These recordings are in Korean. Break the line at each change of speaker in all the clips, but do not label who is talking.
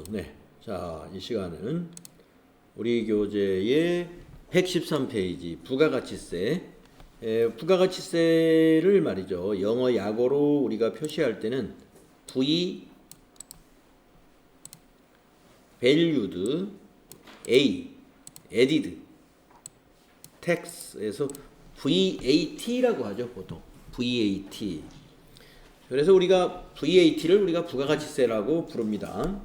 네. 자, 이 시간은 우리 교재의 113페이지 부가가치세. 부가가치세를 말이죠. 영어 약어로 우리가 표시할 때는 V, valued, A, added, tax에서 VAT라고 하죠. 보통 VAT. 그래서 우리가 VAT를 우리가 부가가치세라고 부릅니다.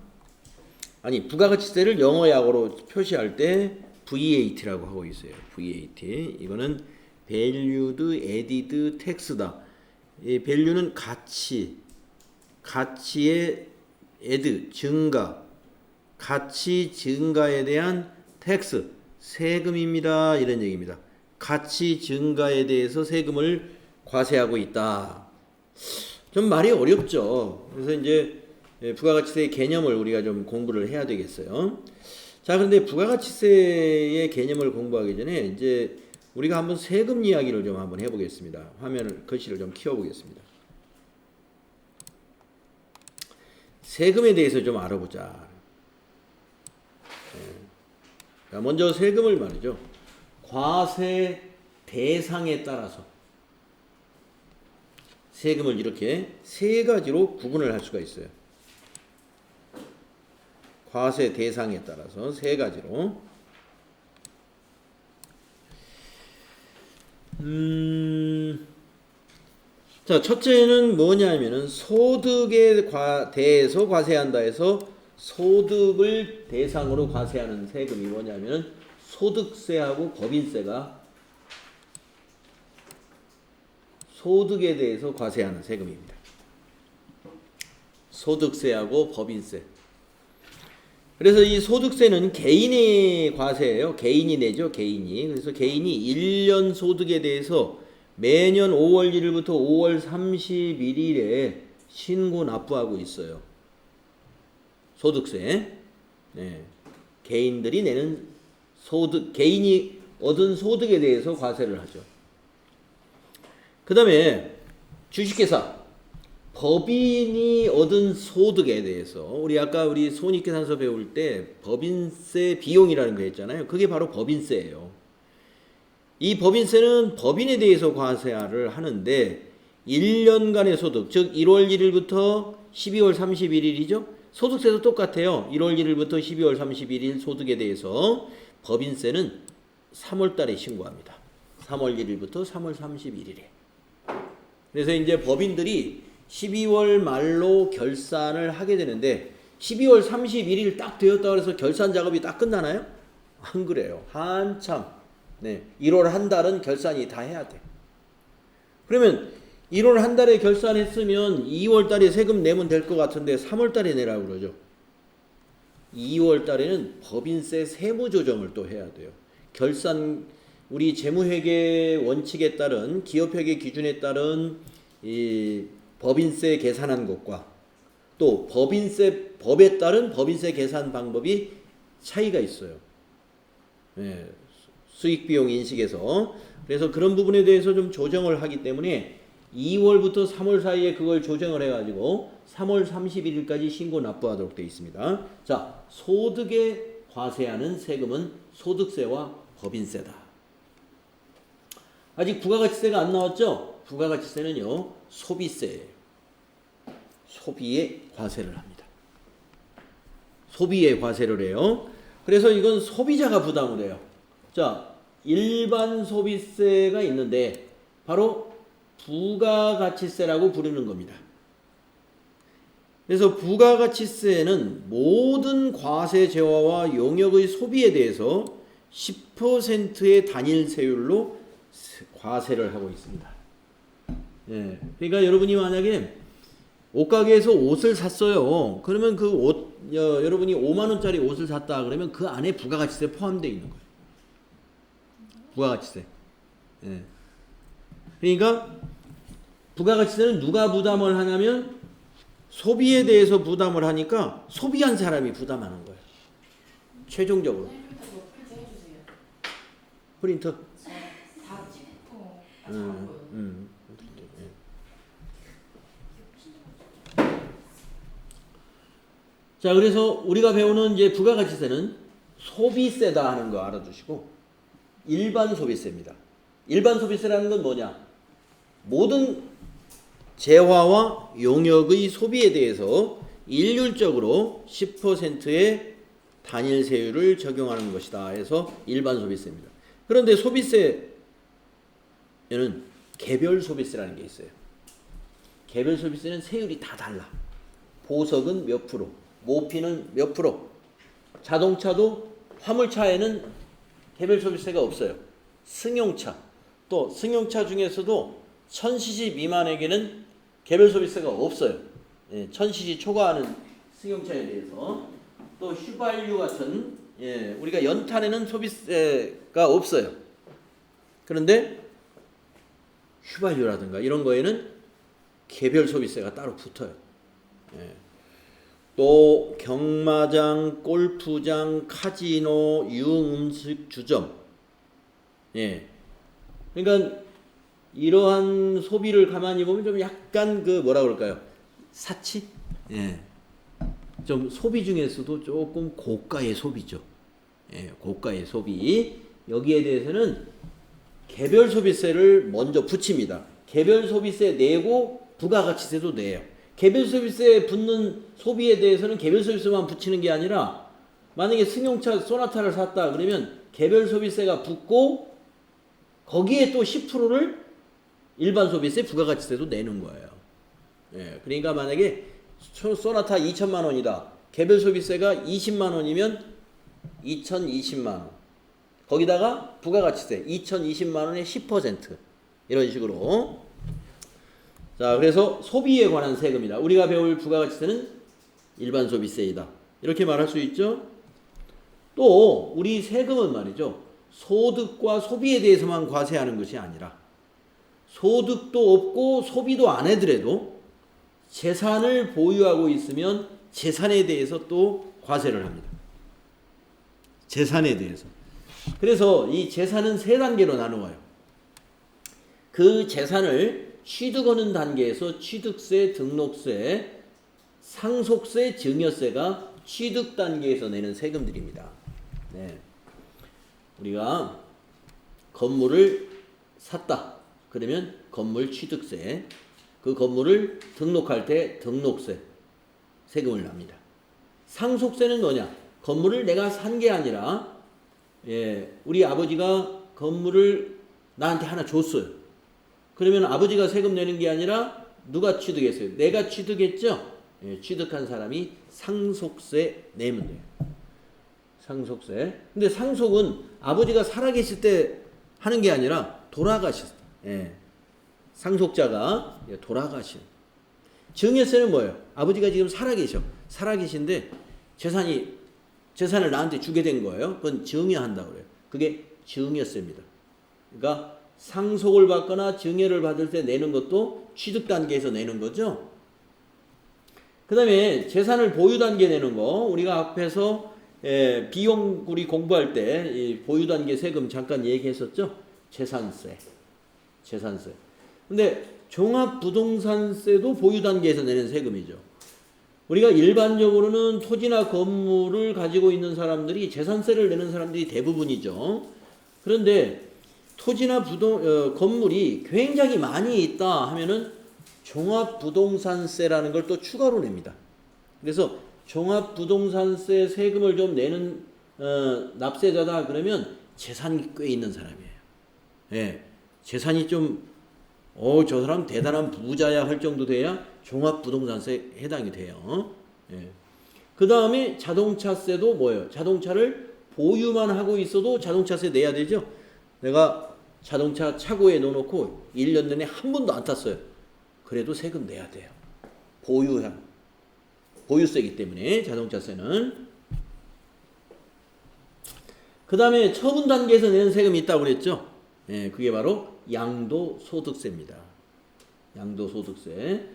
아니, 부가가치세를 영어 약어로 표시할 때 VAT라고 하고 있어요. VAT. 이거는 valued added tax다. 이 value는 가치, 가치의 add, 증가, 가치 증가에 대한 tax, 세금입니다. 이런 얘기입니다. 가치 증가에 대해서 세금을 과세하고 있다. 좀 말이 어렵죠. 그래서 이제 부가가치세의 개념을 우리가 좀 공부를 해야 되겠어요. 자, 그런데 부가가치세의 개념을 공부하기 전에 이제 우리가 한번 세금 이야기를 좀 한번 해보겠습니다. 화면을, 글씨를 좀 키워보겠습니다. 세금에 대해서 좀 알아보자. 자, 먼저 세금을 말이죠. 과세 대상에 따라서 세금을 이렇게 세 가지로 구분을 할 수가 있어요. 과세 대상에 따라서 세 가지로. 자, 첫째는 뭐냐면은 소득에 대해서 과세한다 해서 소득을 대상으로 과세하는 세금이 뭐냐면은 소득세하고 법인세가 소득에 대해서 과세하는 세금입니다. 소득세하고 법인세. 그래서 이 소득세는 개인의 과세예요. 개인이 내죠. 개인이. 그래서 개인이 1년 소득에 대해서 매년 5월 1일부터 5월 31일에 신고 납부하고 있어요. 소득세. 네. 개인들이 내는 소득, 개인이 얻은 소득에 대해서 과세를 하죠. 그 다음에 주식회사. 법인이 얻은 소득에 대해서 우리 아까 우리 손익계산서 배울 때 법인세 비용이라는 거 했잖아요. 그게 바로 법인세예요. 이 법인세는 법인에 대해서 과세를 하는데 1년간의 소득, 즉 1월 1일부터 12월 31일이죠. 소득세도 똑같아요. 1월 1일부터 12월 31일 소득에 대해서 법인세는 3월 달에 신고합니다. 3월 1일부터 3월 31일에. 그래서 이제 법인들이 12월 말로 결산을 하게 되는데 12월 31일 딱 되었다고 해서 결산 작업이 딱 끝나나요? 안 그래요. 한참. 네. 1월 한 달은 결산이 다 해야 돼. 그러면 1월 한 달에 결산했으면 2월 달에 세금 내면 될 것 같은데 3월 달에 내라고 그러죠. 2월 달에는 법인세 세무 조정을 또 해야 돼요. 결산 우리 재무회계 원칙에 따른 기업회계 기준에 따른 이 법인세 계산한 것과 또 법에 따른 법인세 계산 방법이 차이가 있어요. 네, 수익비용 인식에서. 그래서 그런 부분에 대해서 좀 조정을 하기 때문에 2월부터 3월 사이에 그걸 조정을 해가지고 3월 31일까지 신고 납부하도록 되어 있습니다. 자, 소득에 과세하는 세금은 소득세와 법인세다. 아직 부가가치세가 안 나왔죠? 부가가치세는요, 소비세예요. 소비에 과세를 합니다. 소비에 과세를 해요. 그래서 이건 소비자가 부담을 해요. 자, 일반 소비세가 있는데 바로 부가가치세라고 부르는 겁니다. 그래서 부가가치세는 모든 과세 재화와 용역의 소비에 대해서 10%의 단일 세율로 과세를 하고 있습니다. 예, 그러니까 여러분이 만약에 옷가게에서 옷을 샀어요. 그러면 그 옷, 여러분이 5만 원짜리 옷을 샀다 그러면 그 안에 부가가치세 포함되어 있는 거예요. 부가가치세. 예. 그러니까 부가가치세는 누가 부담을 하냐면 소비에 대해서 부담을 하니까 소비한 사람이 부담하는 거예요. 최종적으로. 프린터.
다 찍고.
자, 그래서 우리가 배우는 이제 부가가치세는 소비세다 하는 거 알아두시고 일반 소비세입니다. 일반 소비세라는 건 뭐냐? 모든 재화와 용역의 소비에 대해서 일률적으로 10%의 단일 세율을 적용하는 것이다 해서 일반 소비세입니다. 그런데 소비세에는 개별 소비세라는 게 있어요. 개별 소비세는 세율이 다 달라. 보석은 몇 프로, 모피는 몇 프로, 자동차도 화물차에는 개별 소비세가 없어요. 승용차, 또 승용차 중에서도 1000cc 미만에게는 개별 소비세가 없어요. 1000cc 초과하는 승용차에 대해서. 또 휘발유 같은 우리가 연탄에는 소비세가 없어요. 그런데 휘발유라든가 이런 거에는 개별 소비세가 따로 붙어요. 또 경마장, 골프장, 카지노, 유흥음식주점. 그러니까 이러한 소비를 가만히 보면 좀 약간 그 뭐라 그럴까요? 사치? 좀 소비 중에서도 조금 고가의 소비죠. 고가의 소비. 여기에 대해서는 개별 소비세를 먼저 붙입니다. 개별 소비세 내고 부가가치세도 내요. 개별 소비세에 붙는 소비에 대해서는 개별 소비세만 붙이는 게 아니라 만약에 승용차 소나타를 샀다 그러면 개별 소비세가 붙고 거기에 또 10%를 일반 소비세 부가가치세도 내는 거예요. 그러니까 만약에 소나타 2천만 원이다. 개별 소비세가 20만 원이면 2020만 원. 거기다가 부가가치세 2020만 원의 10% 이런 식으로. 자, 그래서 소비에 관한 세금이다. 우리가 배울 부가가치세는 일반 소비세이다. 이렇게 말할 수 있죠. 또 우리 세금은 말이죠. 소득과 소비에 대해서만 과세하는 것이 아니라 소득도 없고 소비도 안 해더라도 재산을 보유하고 있으면 재산에 대해서 또 과세를 합니다. 재산에 대해서. 그래서 이 재산은 세 단계로 나누어요. 그 재산을 취득하는 단계에서 취득세, 등록세, 상속세, 증여세가 취득 단계에서 내는 세금들입니다. 우리가 건물을 샀다. 그러면 건물 취득세, 그 건물을 등록할 때 등록세, 세금을 납니다. 상속세는 뭐냐? 건물을 내가 산 게 아니라 우리 아버지가 건물을 나한테 하나 줬어요. 그러면 아버지가 세금 내는 게 아니라 누가 취득했어요? 내가 취득했죠? 취득한 사람이 상속세 내면 돼요. 상속세. 근데 상속은 아버지가 살아계실 때 하는 게 아니라 돌아가실 때. 상속자가 돌아가신. 증여세는 뭐예요? 아버지가 지금 살아계신데 재산을 나한테 주게 된 거예요. 그건 증여한다고 그래요. 그게 증여세입니다. 그러니까 상속을 받거나 증여를 받을 때 내는 것도 취득 단계에서 내는 거죠. 그 다음에 재산을 보유 단계 내는 거, 우리가 앞에서 비용 우리 공부할 때 이 보유 단계 세금 잠깐 얘기했었죠. 재산세. 근데 종합부동산세도 보유 단계에서 내는 세금이죠. 우리가 일반적으로는 토지나 건물을 가지고 있는 사람들이 재산세를 내는 사람들이 대부분이죠. 그런데 토지나 건물이 굉장히 많이 있다 하면은 종합부동산세라는 걸 또 추가로 냅니다. 그래서 종합부동산세 세금을 좀 내는 납세자다 그러면 재산이 꽤 있는 사람이에요. 재산이 좀 저 사람 대단한 부자야 할 정도 돼야 종합부동산세 해당이 돼요. 그 다음에 자동차세도 뭐예요? 자동차를 보유만 하고 있어도 자동차세 내야 되죠. 내가 자동차 차고에 넣어놓고 1년 내내 한 번도 안 탔어요. 그래도 세금 내야 돼요. 보유세이기 때문에 자동차세는. 그 다음에 처분 단계에서 내는 세금이 있다고 그랬죠. 그게 바로 양도소득세입니다. 양도소득세.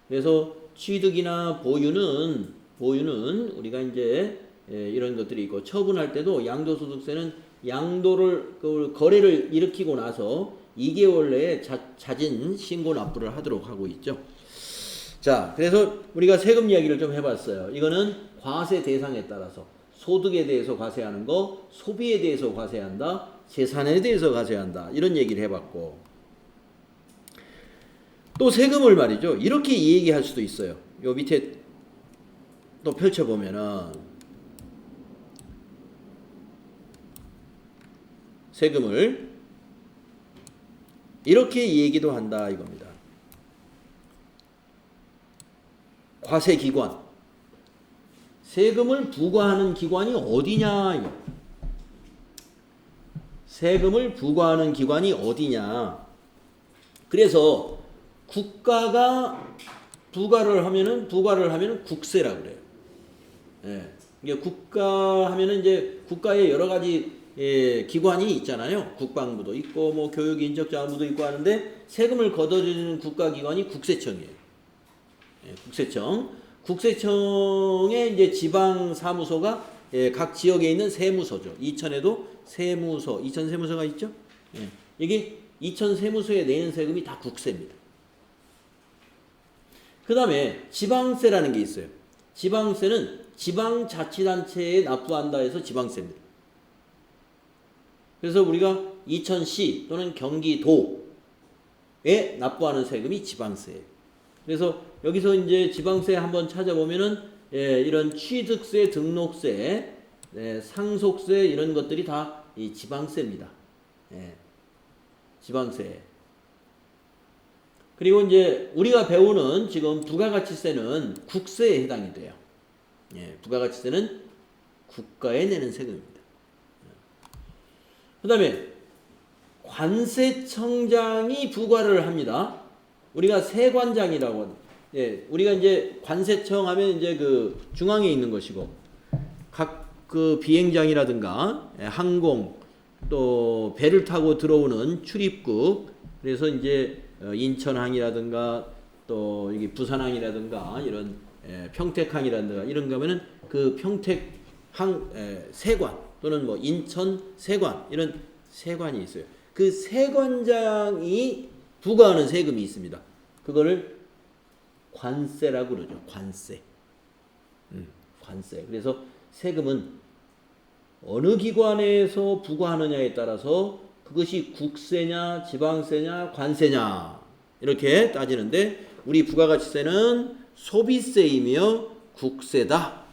그래서 취득이나 보유는 우리가 이제 이런 것들이 있고, 처분할 때도 양도소득세는 양도를 거래를 일으키고 나서 2개월 내에 자진 신고 납부를 하도록 하고 있죠. 자, 그래서 우리가 세금 이야기를 좀 해봤어요. 이거는 과세 대상에 따라서 소득에 대해서 과세하는 거, 소비에 대해서 과세한다, 재산에 대해서 과세한다, 이런 얘기를 해봤고, 또 세금을 말이죠. 이렇게 이야기할 수도 있어요. 요 밑에 또 펼쳐보면은 세금을 이렇게 얘기도 한다 이겁니다. 과세기관. 세금을 부과하는 기관이 어디냐 이거. 세금을 부과하는 기관이 어디냐. 그래서 국가가 부과를 하면은 국세라고 그래요. 예. 이게 국가 하면은 이제 국가의 여러 가지 기관이 있잖아요. 국방부도 있고 뭐 교육인적자원부도 있고 하는데 세금을 걷어들이는 국가기관이 국세청이에요. 예, 국세청. 국세청의 이제 지방 사무소가 각 지역에 있는 세무서죠. 이천에도 세무서, 이천 세무서가 있죠. 예. 이게 이천 세무서에 내는 세금이 다 국세입니다. 그 다음에 지방세라는 게 있어요. 지방세는 지방자치단체에 납부한다 해서 지방세입니다. 그래서 우리가 이천시 또는 경기도에 납부하는 세금이 지방세예요. 그래서 여기서 이제 지방세 한번 찾아보면은 이런 취득세, 등록세, 상속세 이런 것들이 다 이 지방세입니다. 지방세. 그리고 이제 우리가 배우는 지금 부가가치세는 국세에 해당이 돼요. 부가가치세는 국가에 내는 세금입니다. 그 다음에 관세청장이 부과를 합니다. 우리가 세관장이라고, 우리가 이제 관세청 하면 이제 그 중앙에 있는 것이고, 각 그 비행장이라든가 항공 또 배를 타고 들어오는 출입국, 그래서 이제 인천항이라든가 또 여기 부산항이라든가 이런 평택항이라든가 이런 거면은 그 평택항 세관 또는 뭐 인천 세관 이런 세관이 있어요. 그 세관장이 부과하는 세금이 있습니다. 그거를 관세라고 그러죠. 관세. 관세. 그래서 세금은 어느 기관에서 부과하느냐에 따라서 그것이 국세냐, 지방세냐, 관세냐 이렇게 따지는데 우리 부가가치세는 소비세이며 국세다.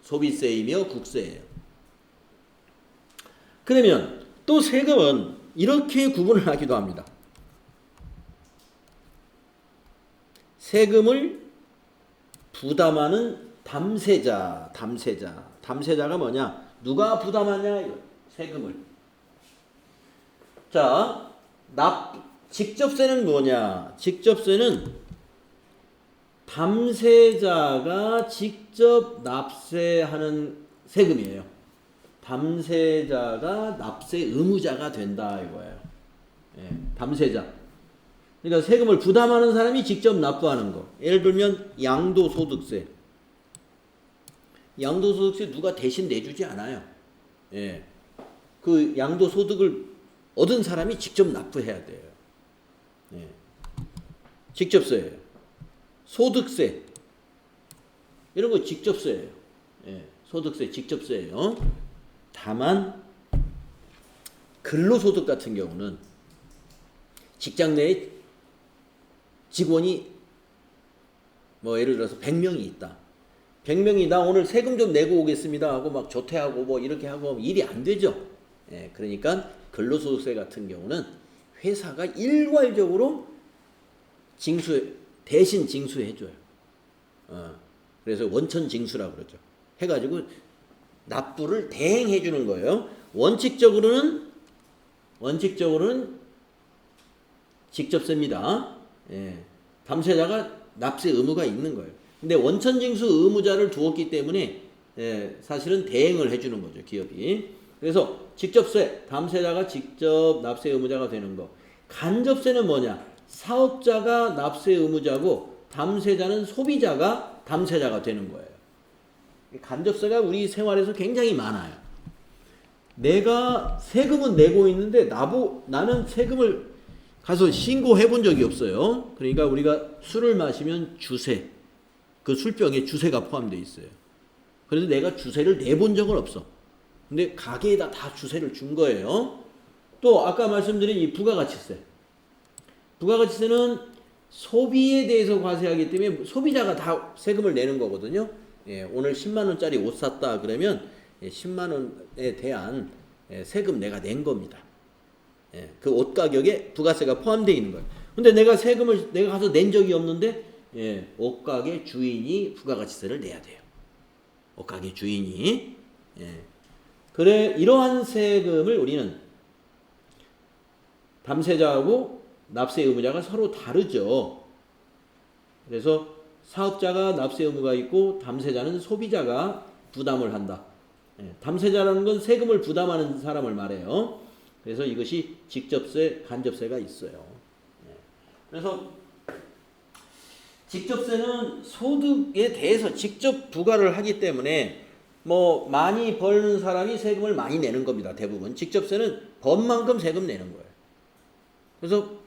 소비세이며 국세예요. 그러면 또 세금은 이렇게 구분을 하기도 합니다. 세금을 부담하는 담세자. 담세자가 뭐냐? 누가 부담하냐? 세금을. 자, 직접세는 뭐냐? 직접세는 담세자가 직접 납세하는 세금이에요. 담세자가 납세 의무자가 된다 이거예요. 담세자. 그러니까 세금을 부담하는 사람이 직접 납부하는 거. 예를 들면 양도소득세. 양도소득세 누가 대신 내주지 않아요. 그 양도소득을 얻은 사람이 직접 납부해야 돼요. 직접세예요. 소득세 이런 거 직접세예요. 소득세 직접세예요. 다만 근로소득 같은 경우는 직장 내에 직원이 뭐 예를 들어서 100명이 있다. 100명이 나 오늘 세금 좀 내고 오겠습니다 하고 막 조퇴하고 뭐 이렇게 하고 일이 안 되죠. 그러니까 근로소득세 같은 경우는 회사가 일괄적으로 대신 징수해줘요. 그래서 원천징수라고 그러죠. 해가지고 납부를 대행해주는 거예요. 원칙적으로는 직접세입니다. 담세자가 납세 의무가 있는 거예요. 근데 원천징수 의무자를 두었기 때문에 사실은 대행을 해주는 거죠, 기업이. 그래서 직접세, 담세자가 직접 납세 의무자가 되는 거. 간접세는 뭐냐? 사업자가 납세 의무자고 담세자는 소비자가 담세자가 되는 거예요. 간접세가 우리 생활에서 굉장히 많아요. 내가 세금은 내고 있는데 나는 세금을 가서 신고해 본 적이 없어요. 그러니까 우리가 술을 마시면 주세, 그 술병에 주세가 포함되어 있어요. 그래서 내가 주세를 내본 적은 없어. 근데 가게에다 다 주세를 준 거예요. 또 아까 말씀드린 이 부가가치세. 부가가치세는 소비에 대해서 과세하기 때문에 소비자가 다 세금을 내는 거거든요. 예, 오늘 10만 원짜리 옷 샀다 그러면 10만 원에 대한 세금 내가 낸 겁니다. 예, 그 옷 가격에 부가세가 포함되어 있는 거예요. 근데 내가 세금을 내가 가서 낸 적이 없는데 옷가게 주인이 부가가치세를 내야 돼요. 옷가게 주인이. 그래, 이러한 세금을 우리는 담세자하고 납세 의무자가 서로 다르죠. 그래서 사업자가 납세 의무가 있고 담세자는 소비자가 부담을 한다. 담세자라는 건 세금을 부담하는 사람을 말해요. 그래서 이것이 직접세, 간접세가 있어요. 그래서 직접세는 소득에 대해서 직접 부과를 하기 때문에 뭐 많이 버는 사람이 세금을 많이 내는 겁니다. 대부분. 직접세는 번 만큼 세금 내는 거예요. 그래서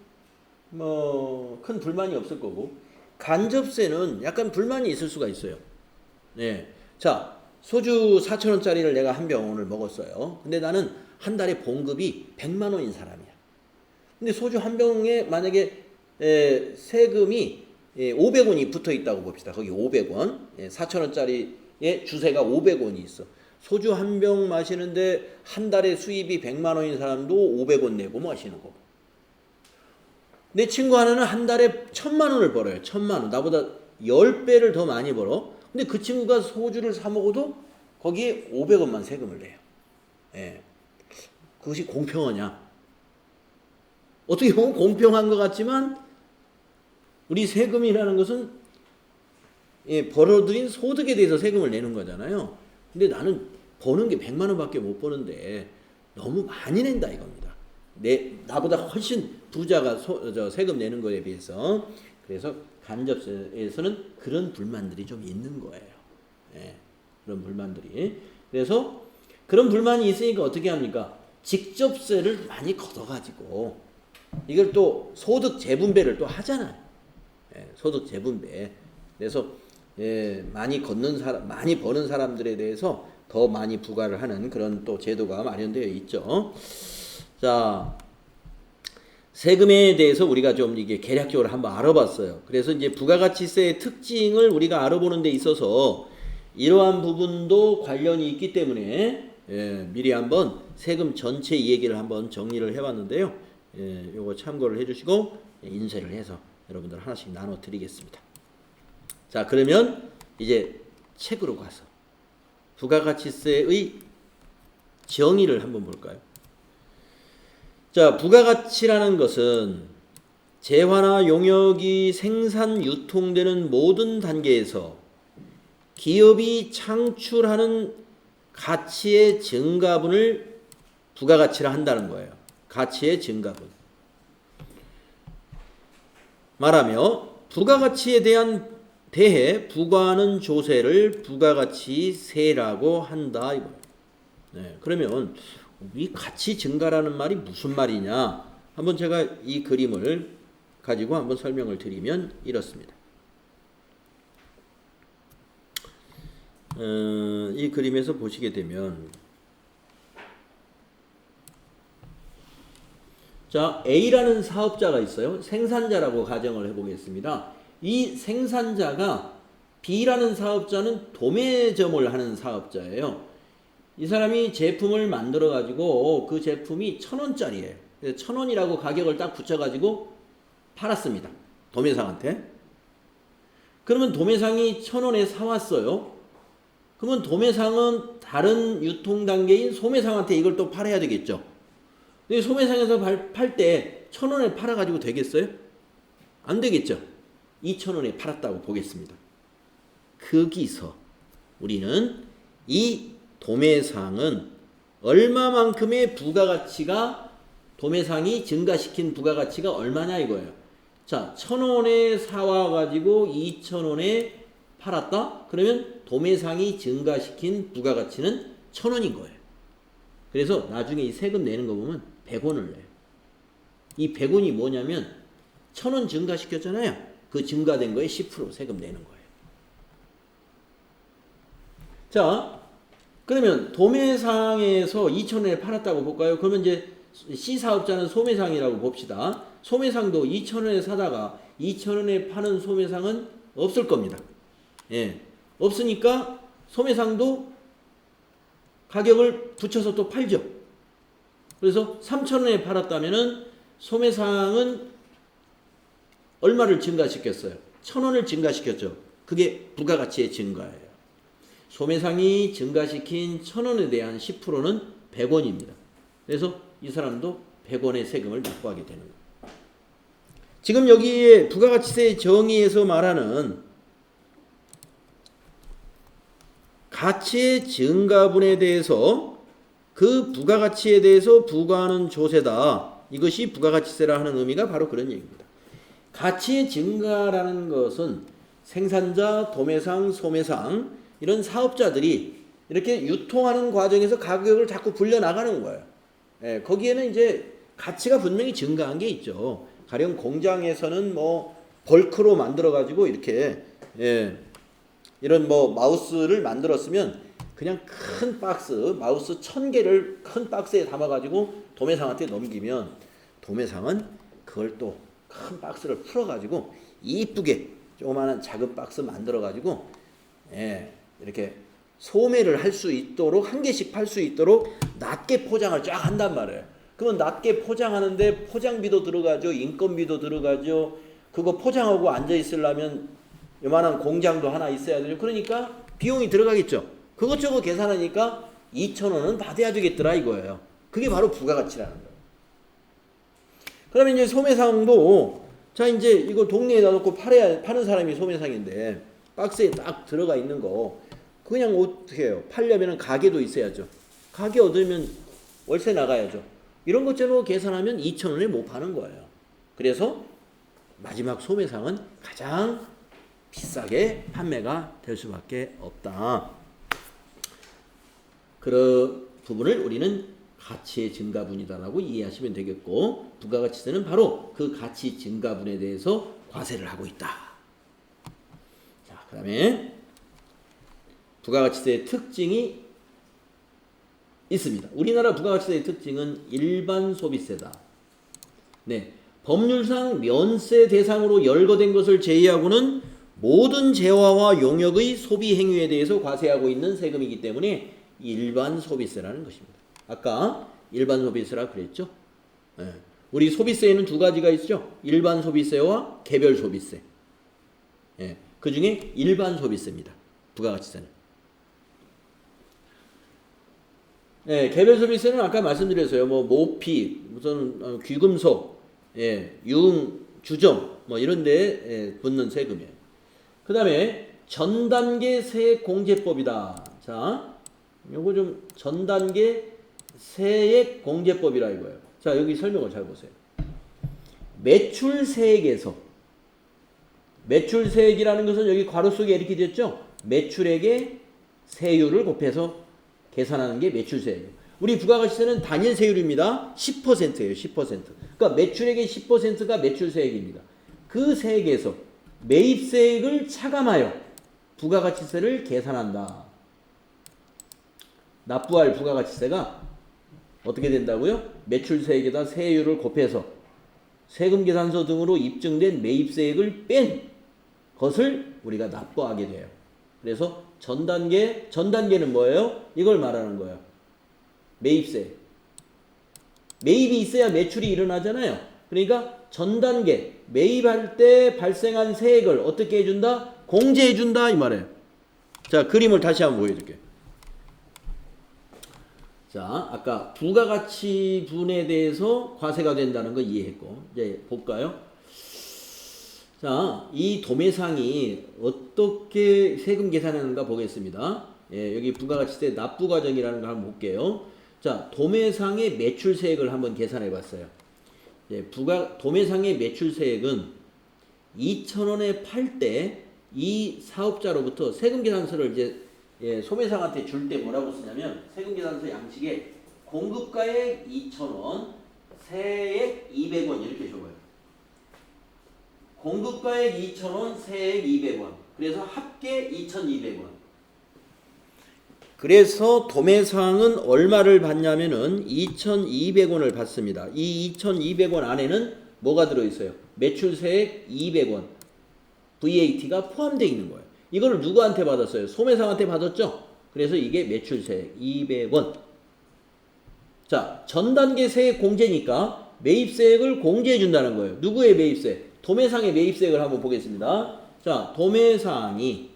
뭐 큰 불만이 없을 거고, 간접세는 약간 불만이 있을 수가 있어요. 네. 자, 소주 4,000원짜리를 내가 한 병 오늘 먹었어요. 근데 나는 한 달에 봉급이 100만 원인 사람이야. 근데 소주 한 병에 만약에 세금이 500원이 붙어 있다고 봅시다. 거기 500원. 4,000원짜리에 주세가 500원이 있어. 소주 한 병 마시는데 한 달에 수입이 100만 원인 사람도 500원 내고 마시는 거고. 내 친구 하나는 한 달에 1,000만 원을 벌어요. 1,000만 원. 나보다 10배를 더 많이 벌어. 근데 그 친구가 소주를 사 먹어도 거기에 500원만 세금을 내요. 예. 그것이 공평하냐? 어떻게 보면 공평한 것 같지만 우리 세금이라는 것은 벌어들인 소득에 대해서 세금을 내는 거잖아요. 근데 나는 버는 게 100만 원밖에 못 버는데 너무 많이 낸다 이겁니다. 나보다 훨씬 부자가 세금 내는 거에 비해서. 그래서 간접세에서는 그런 불만들이 좀 있는 거예요. 그런 불만들이. 그래서 그런 불만이 있으니까 어떻게 합니까? 직접세를 많이 걷어가지고 이걸 또 소득 재분배를 또 하잖아요. 소득 재분배. 그래서 많이 걷는 사람, 많이 버는 사람들에 대해서 더 많이 부과를 하는 그런 또 제도가 마련되어 있죠. 자, 세금에 대해서 우리가 좀 이게 개략적으로 한번 알아봤어요. 그래서 이제 부가가치세의 특징을 우리가 알아보는 데 있어서 이러한 부분도 관련이 있기 때문에 미리 한번 세금 전체 이 얘기를 한번 정리를 해봤는데요. 요거 참고를 해주시고 인쇄를 해서 여러분들 하나씩 나눠 드리겠습니다. 자, 그러면 이제 책으로 가서 부가가치세의 정의를 한번 볼까요? 자, 부가가치라는 것은 재화나 용역이 생산, 유통되는 모든 단계에서 기업이 창출하는 가치의 증가분을 부가가치라 한다는 거예요. 가치의 증가분. 말하며 부가가치에 대해 부과하는 조세를 부가가치세라고 한다 이거예요. 그러면 이 가치 증가라는 말이 무슨 말이냐? 한번 제가 이 그림을 가지고 한번 설명을 드리면 이렇습니다. 이 그림에서 보시게 되면 자, A라는 사업자가 있어요. 생산자라고 가정을 해보겠습니다. 이 생산자가 B라는 사업자는 도매점을 하는 사업자예요. 이 사람이 제품을 만들어 가지고 그 제품이 1,000원짜리예요. 1,000원이라고 가격을 딱 붙여가지고 팔았습니다. 도매상한테. 그러면 도매상이 1,000원에 사왔어요. 그러면 도매상은 다른 유통 단계인 소매상한테 이걸 또 팔아야 되겠죠. 근데 소매상에서 팔 때 1,000원에 팔아가지고 되겠어요? 안 되겠죠. 2,000원에 팔았다고 보겠습니다. 거기서 우리는 이 도매상은 얼마만큼의 부가가치가 도매상이 증가시킨 부가가치가 얼마냐 이거예요. 자, 1,000원에 사와가지고 2,000원에 팔았다? 그러면 도매상이 증가시킨 부가가치는 1,000원인 거예요. 그래서 나중에 이 세금 내는 거 보면 100원을 내요. 이 100원이 뭐냐면 1,000원 증가시켰잖아요. 그 증가된 거에 10% 세금 내는 거예요. 자, 그러면 도매상에서 2,000원에 팔았다고 볼까요? 그러면 이제 C사업자는 소매상이라고 봅시다. 소매상도 2,000원에 사다가 2,000원에 파는 소매상은 없을 겁니다. 예. 없으니까 소매상도 가격을 붙여서 또 팔죠. 그래서 3,000원에 팔았다면은 소매상은 얼마를 증가시켰어요? 1,000원을 증가시켰죠. 그게 부가가치의 증가예요. 소매상이 증가시킨 1,000원에 대한 10%는 100원입니다. 그래서 이 사람도 100원의 세금을 납부하게 되는 거예요. 지금 여기에 부가가치세 정의에서 말하는 가치의 증가분에 대해서 그 부가가치에 대해서 부과하는 조세다. 이것이 부가가치세라 하는 의미가 바로 그런 얘기입니다. 가치의 증가라는 것은 생산자, 도매상, 소매상 이런 사업자들이 이렇게 유통하는 과정에서 가격을 자꾸 불려나가는 거예요. 예, 거기에는 이제 가치가 분명히 증가한 게 있죠. 가령 공장에서는 뭐 벌크로 만들어 가지고 이렇게 이런 뭐 마우스를 만들었으면 그냥 큰 박스 마우스 1,000개를 큰 박스에 담아 가지고 도매상한테 넘기면 도매상은 그걸 또 큰 박스를 풀어 가지고 이쁘게 조그마한 작은 박스 만들어 가지고 이렇게 소매를 할 수 있도록 한 개씩 팔 수 있도록 낮게 포장을 쫙 한단 말이에요. 그러면 낮게 포장하는데 포장비도 들어가죠. 인건비도 들어가죠. 그거 포장하고 앉아 있으려면 요만한 공장도 하나 있어야 되죠. 그러니까 비용이 들어가겠죠. 그것저것 계산하니까 2,000원은 받아야 되겠더라 이거예요. 그게 바로 부가가치라는 거예요. 그러면 이제 소매상도 자 이제 이거 동네에다 놓고 파는 사람이 소매상인데 박스에 딱 들어가 있는 거 그냥 어떻게 해요? 팔려면 가게도 있어야죠. 가게 얻으면 월세 나가야죠. 이런 것처럼 계산하면 2,000원에 못 파는 거예요. 그래서 마지막 소매상은 가장 비싸게 판매가 될 수밖에 없다. 그 부분을 우리는 가치의 증가분이다라고 이해하시면 되겠고 부가가치세는 바로 그 가치 증가분에 대해서 과세를 하고 있다. 자, 그 다음에 부가가치세의 특징이 있습니다. 우리나라 부가가치세의 특징은 일반 소비세다. 네, 법률상 면세 대상으로 열거된 것을 제외하고는 모든 재화와 용역의 소비 행위에 대해서 과세하고 있는 세금이기 때문에 일반 소비세라는 것입니다. 아까 일반 소비세라 그랬죠? 네. 우리 소비세에는 두 가지가 있죠. 일반 소비세와 개별 소비세. 네. 그 중에 일반 소비세입니다. 부가가치세는. 네, 개별 소비세는 아까 말씀드렸어요. 뭐 모피, 무슨 귀금속, 융, 주점 뭐 이런 데에 붙는 세금이에요. 그 다음에 전단계 세액공제법이다. 자, 요거 좀 전단계 세액공제법이라 이거예요. 자, 여기 설명을 잘 보세요. 매출세액에서 매출세액이라는 것은 여기 괄호 속에 이렇게 됐죠? 매출액의 세율을 곱해서 계산하는 게 매출세액이에요. 우리 부가가치세는 단일 세율입니다. 10%예요. 10%. 그러니까 매출액의 10%가 매출세액입니다. 그 세액에서 매입세액을 차감하여 부가가치세를 계산한다. 납부할 부가가치세가 어떻게 된다고요? 매출세액에다 세율을 곱해서 세금계산서 등으로 입증된 매입세액을 뺀 것을 우리가 납부하게 돼요. 그래서 전단계는 뭐예요? 이걸 말하는 거예요. 매입세. 매입이 있어야 매출이 일어나잖아요. 그러니까 전단계, 매입할 때 발생한 세액을 어떻게 해준다? 공제해준다 이 말이에요. 자, 그림을 다시 한번 보여줄게요. 자, 아까 부가가치분에 대해서 과세가 된다는 거 이해했고 이제 볼까요? 자, 이 도매상이 어떻게 세금 계산하는가 보겠습니다. 여기 부가가치세 납부 과정이라는 걸 한번 볼게요. 자, 도매상의 매출세액을 한번 계산해 봤어요. 도매상의 매출세액은 2,000원에 팔 때 이 사업자로부터 세금계산서를 이제 소매상한테 줄 때 뭐라고 쓰냐면 세금계산서 양식에 공급가액 2,000원, 세액 200원 이렇게 적어요. 공급가액 2,000원, 세액 200원. 그래서 합계 2,200원. 그래서 도매상은 얼마를 받냐면은 2,200원을 받습니다. 이 2,200원 안에는 뭐가 들어있어요? 매출세액 200원, VAT가 포함되어 있는 거예요. 이거를 누구한테 받았어요? 소매상한테 받았죠? 그래서 이게 매출세액 200원. 자, 전단계 세액 공제니까 매입세액을 공제해 준다는 거예요. 누구의 매입세액? 도매상의 매입세액을 한번 보겠습니다. 자, 도매상이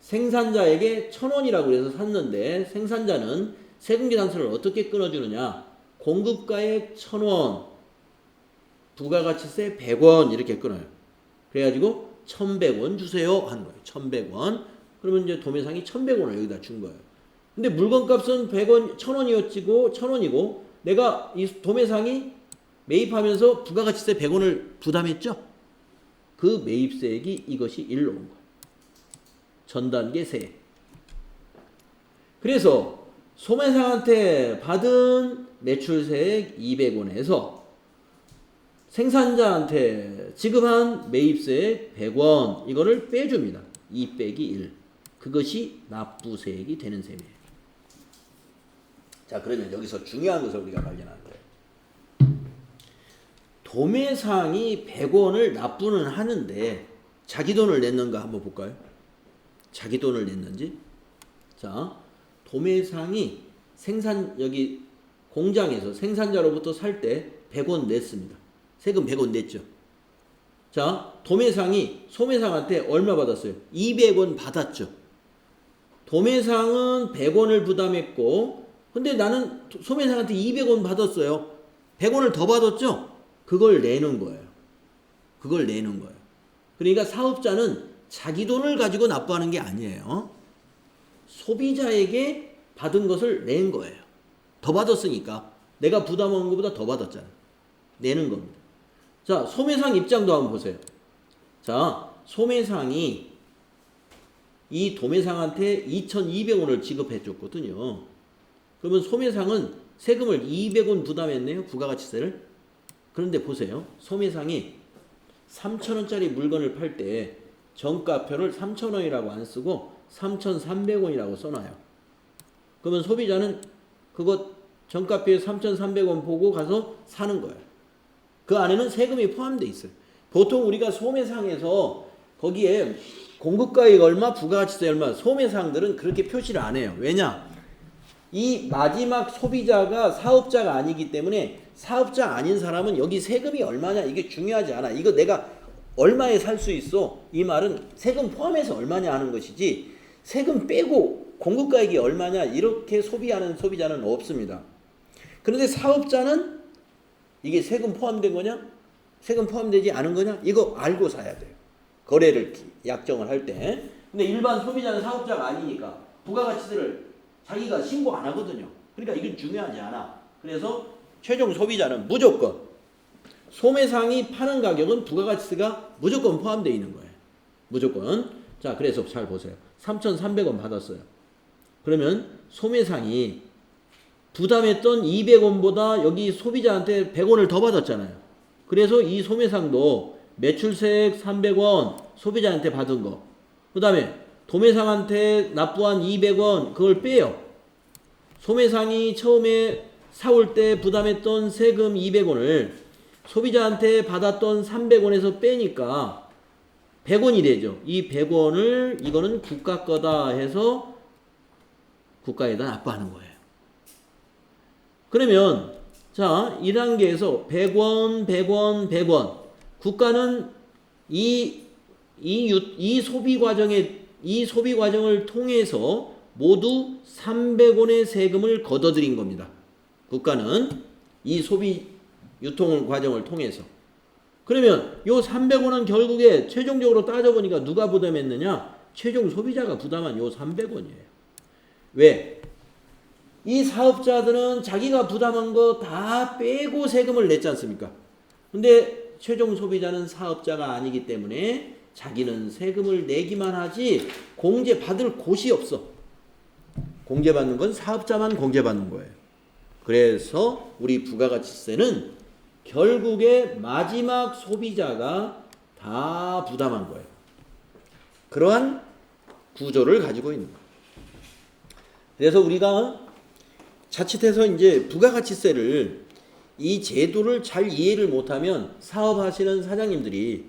생산자에게 1,000원이라고 해서 샀는데 생산자는 세금계산서를 어떻게 끊어주느냐? 공급가액 1,000원, 부가가치세 100원 이렇게 끊어요. 그래가지고 1,100원 주세요 하는 거예요. 1,100원. 그러면 이제 도매상이 1,100원을 여기다 준 거예요. 근데 물건값은 100원, 1,000원이고 내가 이 도매상이 매입하면서 부가가치세 100원을 부담했죠? 그 매입세액이 이것이 일로 온 거예요. 전단계 세액. 그래서 소매상한테 받은 매출세액 200원에서 생산자한테 지급한 매입세액 100원 이거를 빼줍니다. 2 빼기 1. 그것이 납부세액이 되는 셈이에요. 자, 그러면 여기서 중요한 것을 우리가 발견하는 거예요. 도매상이 100원을 납부는 하는데 자기 돈을 냈는가 한번 볼까요? 자기 돈을 냈는지. 자, 도매상이 여기 공장에서 생산자로부터 살 때 100원 냈습니다. 세금 100원 냈죠. 자, 도매상이 소매상한테 얼마 받았어요? 200원 받았죠. 도매상은 100원을 부담했고, 근데 나는 소매상한테 200원 받았어요. 100원을 더 받았죠? 그걸 내는 거예요. 그걸 내는 거예요. 그러니까 사업자는 자기 돈을 가지고 납부하는 게 아니에요. 소비자에게 받은 것을 낸 거예요. 더 받았으니까. 내가 부담한 것보다 더 받았잖아요. 내는 겁니다. 자, 소매상 입장도 한번 보세요. 자, 소매상이 이 도매상한테 2,200원을 지급해 줬거든요. 그러면 소매상은 세금을 200원 부담했네요. 부가가치세를. 그런데 보세요. 소매상이 3,000원짜리 물건을 팔 때 정가표를 3,000원이라고 안 쓰고 3,300원이라고 써놔요. 그러면 소비자는 그거 정가표에 3,300원 보고 가서 사는 거예요. 그 안에는 세금이 포함되어 있어요. 보통 우리가 소매상에서 거기에 공급가액 얼마, 부가가치세 얼마, 소매상들은 그렇게 표시를 안 해요. 왜냐? 이 마지막 소비자가 사업자가 아니기 때문에 사업자 아닌 사람은 여기 세금이 얼마냐 이게 중요하지 않아. 이거 내가 얼마에 살 수 있어? 이 말은 세금 포함해서 얼마냐 하는 것이지 세금 빼고 공급가액이 얼마냐 이렇게 소비하는 소비자는 없습니다. 그런데 사업자는 이게 세금 포함된 거냐? 세금 포함되지 않은 거냐? 이거 알고 사야 돼요. 거래를 약정을 할 때. 근데 일반 소비자는 사업자가 아니니까 부가가치세를 자기가 신고 안 하거든요. 그러니까 이건 중요하지 않아. 그래서 최종 소비자는 무조건 소매상이 파는 가격은 부가가치세가 무조건 포함되어 있는 거예요. 무조건. 자, 그래서 잘 보세요. 3,300원 받았어요. 그러면 소매상이 부담했던 200원보다 여기 소비자한테 100원을 더 받았잖아요. 그래서 이 소매상도 매출세액 300원 소비자한테 받은 거. 그 다음에 도매상한테 납부한 200원 그걸 빼요. 소매상이 처음에 사올 때 부담했던 세금 200원을 소비자한테 받았던 300원에서 빼니까 100원이 되죠. 이 100원을 이거는 국가 거다 해서 국가에다 납부하는 거예요. 그러면 자, 1단계에서 100원, 100원, 100원. 국가는 이 소비 과정을 통해서 모두 300원의 세금을 걷어들인 겁니다. 국가는 이 소비 유통 과정을 통해서. 그러면 요 300원은 결국에 최종적으로 따져보니까 누가 부담했느냐? 최종 소비자가 부담한 요 300원이에요. 왜? 이 사업자들은 자기가 부담한 거 다 빼고 세금을 냈지 않습니까? 근데 최종 소비자는 사업자가 아니기 때문에 자기는 세금을 내기만 하지 공제받을 곳이 없어. 공제받는 건 사업자만 공제받는 거예요. 그래서 우리 부가가치세는 결국에 마지막 소비자가 다 부담한 거예요. 그러한 구조를 가지고 있는 거예요. 그래서 우리가 자칫해서 이제 부가가치세를 이 제도를 잘 이해를 못하면 사업하시는 사장님들이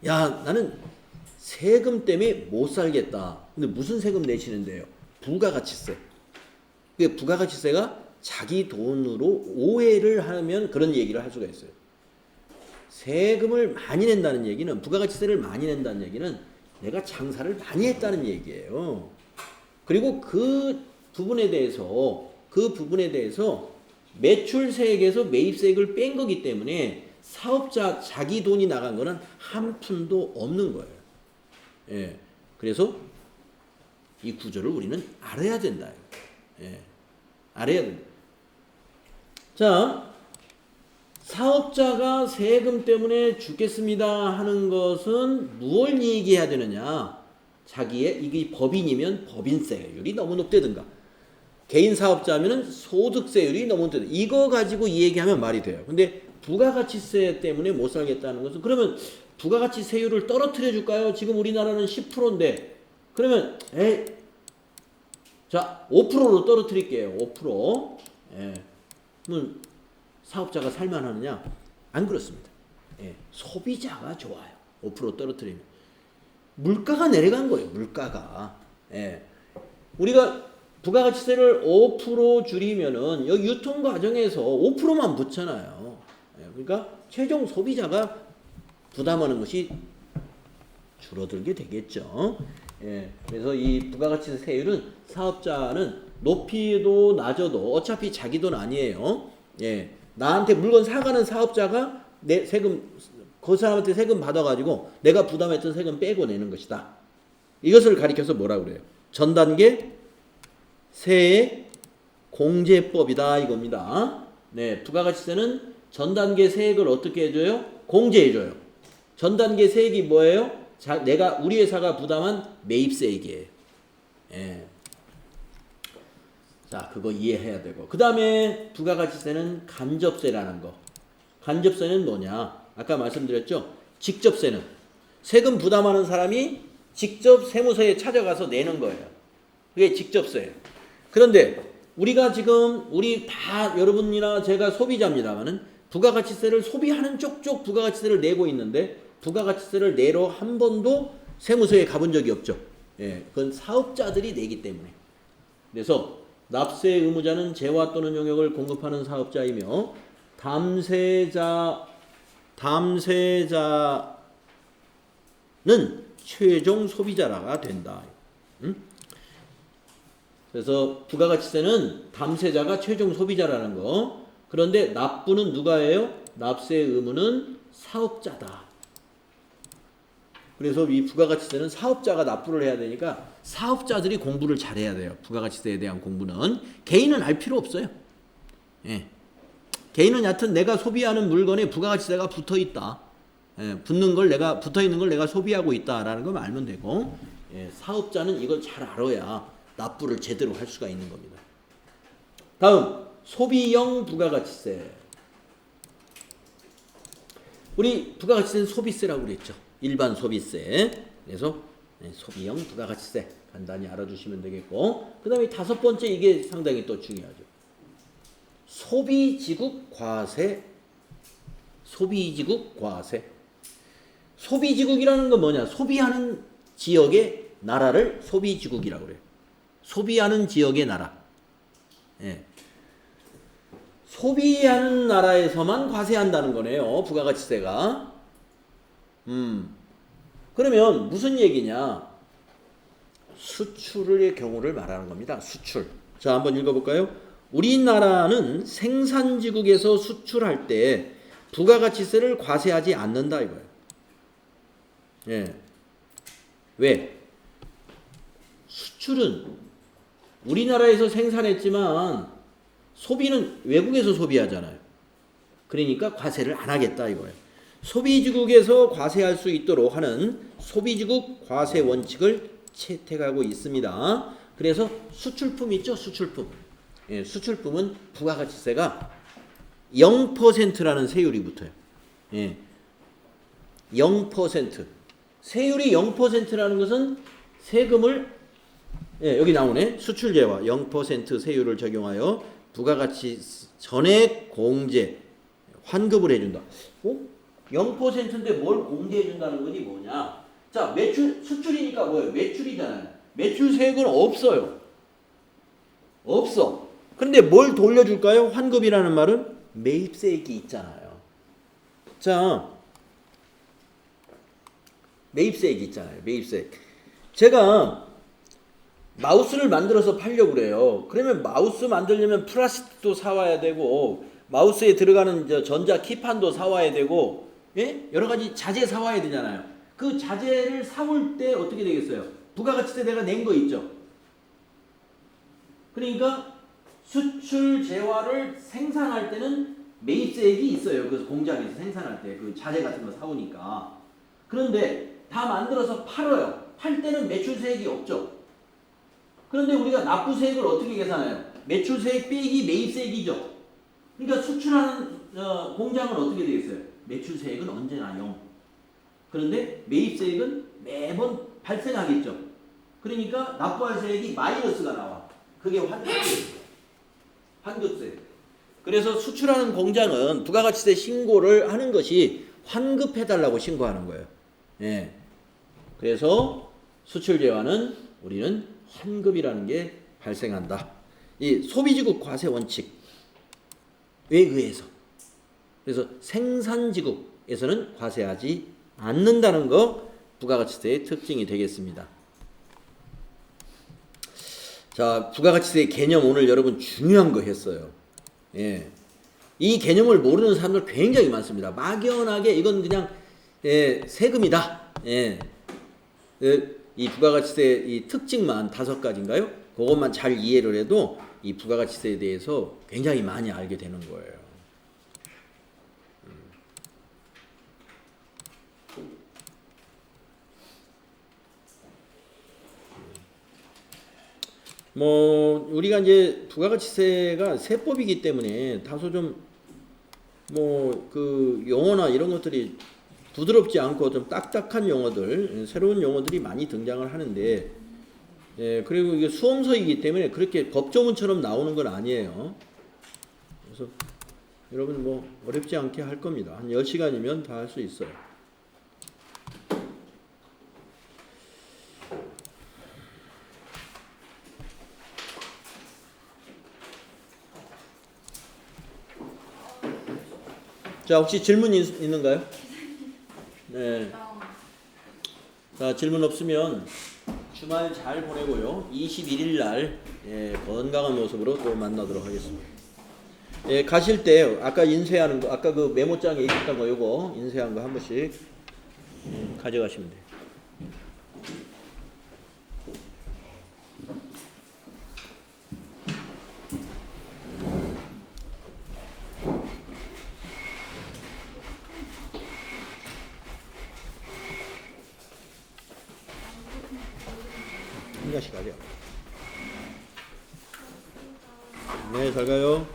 야 나는 세금 때문에 못 살겠다. 근데 무슨 세금 내시는데요? 부가가치세. 그 부가가치세가 자기 돈으로 오해를 하면 그런 얘기를 할 수가 있어요. 세금을 많이 낸다는 얘기는 부가가치세를 많이 낸다는 얘기는 내가 장사를 많이 했다는 얘기예요. 그리고 그 부분에 대해서 매출세액에서 매입세액을 뺀 거기 때문에 사업자 자기 돈이 나간 거는 한 푼도 없는 거예요. 예. 그래서 이 구조를 우리는 알아야 된다. 예. 알아야 된다. 자, 사업자가 세금 때문에 죽겠습니다 하는 것은 무엇을 얘기해야 되느냐? 자기의 이게 법인이면 법인세율이 너무 높다든가 개인 사업자면은 소득세율이 너무 높다든가 이거 가지고 이 얘기하면 말이 돼요. 근데 부가가치세 때문에 못 살겠다는 것은 그러면 부가가치세율을 떨어뜨려 줄까요? 지금 우리나라는 10%인데 그러면 자 5%로 떨어뜨릴게요. 5%. 예. 그러면 사업자가 살만하느냐? 안 그렇습니다. 예. 소비자가 좋아요. 5% 떨어뜨리면 물가가 내려간 거예요. 물가가. 예. 우리가 부가가치세를 5% 줄이면은 여기 유통 과정에서 5%만 붙잖아요. 예. 그러니까 최종 소비자가 부담하는 것이 줄어들게 되겠죠. 예. 그래서 이 부가가치세 세율은 사업자는 높이도 낮아도 어차피 자기 돈 아니에요. 예. 나한테 물건 사가는 사업자가 내 세금 그 사람한테 세금 받아가지고 내가 부담했던 세금 빼고 내는 것이다. 이것을 가리켜서 뭐라 그래요? 전단계 세액 공제법이다 이겁니다. 네, 부가가치세는 전단계 세액을 어떻게 해줘요? 공제해줘요. 전단계 세액이 뭐예요? 내가 우리 회사가 부담한 매입세액이에요. 예. 자, 그거 이해해야 되고. 그 다음에 부가가치세는 간접세라는 거. 간접세는 뭐냐? 아까 말씀드렸죠? 직접세는 세금 부담하는 사람이 직접 세무서에 찾아가서 내는 거예요. 그게 직접세예요. 그런데 우리가 지금 우리 다 여러분이나 제가 소비자입니다만은 부가가치세를 소비하는 쪽쪽 부가가치세를 내고 있는데 부가가치세를 내러 한 번도 세무서에 가본 적이 없죠. 예, 그건 사업자들이 내기 때문에. 그래서 납세 의무자는 재화 또는 용역을 공급하는 사업자이며 담세자는 최종 소비자라가 된다. 그래서 부가가치세는 담세자가 최종 소비자라는 거. 그런데 납부는 누가 해요? 납세 의무는 사업자다. 그래서 이 부가가치세는 사업자가 납부를 해야 되니까 사업자들이 공부를 잘해야 돼요. 부가가치세에 대한 공부는. 개인은 알 필요 없어요. 예. 개인은 여하튼 내가 소비하는 물건에 부가가치세가 붙어있다. 예. 붙어있는 걸 내가 소비하고 있다라는 걸 알면 되고, 예. 사업자는 이걸 잘 알아야 납부를 제대로 할 수가 있는 겁니다. 다음 소비형 부가가치세. 우리 부가가치세는 소비세라고 그랬죠. 일반 소비세. 그래서 소비형 부가가치세 간단히 알아두시면 되겠고, 그 다음에 다섯 번째 이게 상당히 또 중요하죠. 소비지국 과세. 소비지국 과세. 소비지국이라는 건 뭐냐? 소비하는 지역의 나라를 소비지국이라고 그래요. 소비하는 지역의 나라. 예. 소비하는 나라에서만 과세한다는 거네요. 부가가치세가. 그러면 무슨 얘기냐? 수출의 경우를 말하는 겁니다. 수출. 자, 한번 읽어볼까요? 우리나라는 생산지국에서 수출할 때 부가가치세를 과세하지 않는다 이거예요. 예. 왜? 수출은 우리나라에서 생산했지만 소비는 외국에서 소비하잖아요. 그러니까 과세를 안 하겠다 이거예요. 소비지국에서 과세할 수 있도록 하는 소비지국 과세 원칙을 채택하고 있습니다. 그래서 수출품 있죠? 수출품. 예, 수출품은 부가가치세가 0%라는 세율이 붙어요. 예. 0%. 세율이 0%라는 것은 세금을 예, 여기 나오네. 수출제와 0% 세율을 적용하여 부가가치 전액 공제 환급을 해준다. 0%인데 뭘 공제해준다는 거니 뭐냐? 자, 매출 수출이니까 뭐예요? 매출이잖아요. 매출세액은 없어요. 없어. 근데 뭘 돌려줄까요? 환급이라는 말은 매입세액이 있잖아요. 자, 매입세액이 있잖아요. 매입세액. 제가 마우스를 만들어서 팔려고 그래요. 그러면 마우스 만들려면 플라스틱도 사와야 되고 마우스에 들어가는 전자 키판도 사와야 되고 예? 여러 가지 자재 사와야 되잖아요. 그 자재를 사올 때 어떻게 되겠어요? 부가가치세 내가 낸 거 있죠. 그러니까 수출 재화를 생산할 때는 매입세액이 있어요. 그 공장에서 생산할 때 그 자재 같은 거 사오니까. 그런데 다 만들어서 팔아요. 팔 때는 매출세액이 없죠. 그런데 우리가 납부세액을 어떻게 계산해요? 매출세액 빼기 매입세액이죠. 그러니까 수출하는 공장은 어떻게 되겠어요? 매출세액은 언제나 0. 그런데 매입세액은 매번 발생하겠죠. 그러니까 납부할 세액이 마이너스가 나와. 그게 환급세. 환급세. 그래서 수출하는 공장은 부가가치세 신고를 하는 것이 환급해달라고 신고하는 거예요. 예. 그래서 수출제화는 우리는 환급이라는 게 발생한다. 이 소비지국 과세 원칙에 의해서. 그래서 생산지국에서는 과세하지 않는다는 거 부가가치세의 특징이 되겠습니다. 자, 부가가치세의 개념 오늘 여러분 중요한 거 했어요. 예. 이 개념을 모르는 사람들 굉장히 많습니다. 막연하게 이건 그냥 세금이다. 예. 이 부가가치세 이 특징만 5가지인가요? 그것만 잘 이해를 해도 이 부가가치세에 대해서 굉장히 많이 알게 되는 거예요. 뭐 우리가 이제 부가가치세가 세법이기 때문에 다소 좀 뭐 그 용어나 이런 것들이 부드럽지 않고 좀 딱딱한 용어들, 새로운 용어들이 많이 등장을 하는데, 예, 그리고 이게 수험서이기 때문에 그렇게 법조문처럼 나오는 건 아니에요. 그래서 여러분 뭐 어렵지 않게 할 겁니다. 한 10시간이면 다 할 수 있어요. 자, 혹시 질문 있는가요? 네. 자, 질문 없으면 주말 잘 보내고요. 21일 날 건강한 모습으로 또 만나도록 하겠습니다. 예, 가실 때 아까 인쇄하는 거, 아까 그 메모장에 있었던 거 요거 인쇄한 거 한 번씩 가져가시면 돼요. 한 가지 가져. 네, 잘 가요.